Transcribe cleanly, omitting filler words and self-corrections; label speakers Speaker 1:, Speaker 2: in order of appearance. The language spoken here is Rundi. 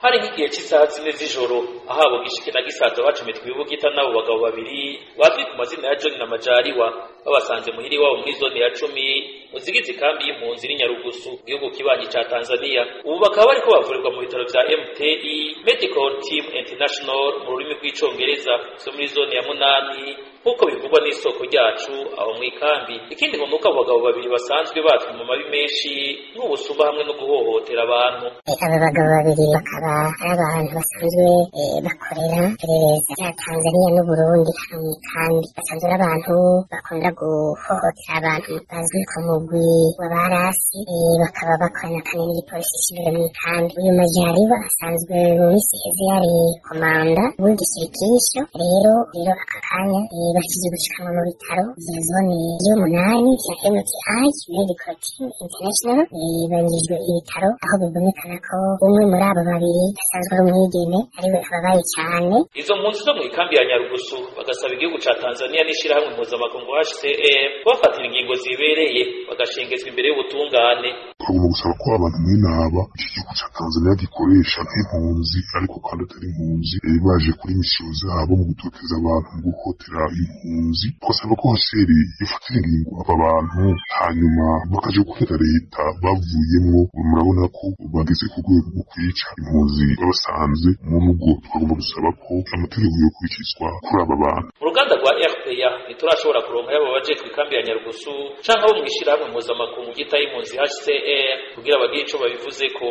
Speaker 1: hari nk'igihe cy'isaha 4 z'ijoro ahabo gishike na gisaza bacumitwe ibugita nabo bagabo babiri bazwi ku mazina ya John na Majaliwa babasanze muhiri wabo muri zone ya 10 muzigizi kambi y'impunzi iri Nyarugusu igihugu kibanyi ca Tanzania. Ubu bakaba bariko bavurirwa mu bitaro vya MTI Medical Team International mu rurimi rw'icongereza zo muri zone ya 8 nkuko bivugwa n'isoko ryacu aho mu ikambi. Ikindi ngo nuko abagabo babiri basanzwe batwa mu mabi menshi n'ubusuma hamwe no guhohotera abantu.
Speaker 2: Aba bagabo babiri bakaba ari abantu basanzwe bakorera iperereza rya Tanzania n'Uburundi hano mu ikambi. Basanzwe ari abantu bakunda guhohotera abantu bazwi ku mugwi w'abarasi, bakaba bakorana kandi n'igipolisi kibera mu ikambi. Uyu Majaliwa asanzwe mu minsi iheze yari komanda w'igisirikisho, rero aka kanya bakize gushikanwa mu bitaro vya zone y'umunani vya MTI Medical Team International. Banyujijwe ibitaro aho bibonekana ko umwe muri abo babiri asanzwe ari umwigeme ariwe ababaye cyane.
Speaker 1: Izo mpunzi zo mu ikambi ya Nyarugusu bagasaba igihugu ca Tanzania n'ishirahamwe mpuzamakungu HCR kubafatira ingingo zibereye bagashengezwa imbere y'ubutungane.
Speaker 3: Tugomba gusaba ko abantu n'aba iki gihugu ca Tanzania gikoresha nk'impunzi ariko kandi atari impunzi baje kuri misiyo zabo mu gutoteza abantu mu guhotera impunzi. Twasaba ko HCR ifatira ingingo aba bantu hanyuma bakaje gukorera leta bavuyemwo. Murabona ko bageze ku rwego rwo kwica impunzi babasanze mu rugo. Twagomba gusaba ko amategeko yokurikizwa kuri aba bantu.
Speaker 1: Uruganda rwa RPA ntiturashobora kuronka yabo baje ku ikambi ya Nyarugusu canke abo mwishirahamwe mpuzamakungu gitaye impunzi HCR kugira bagire ico babivuzeko.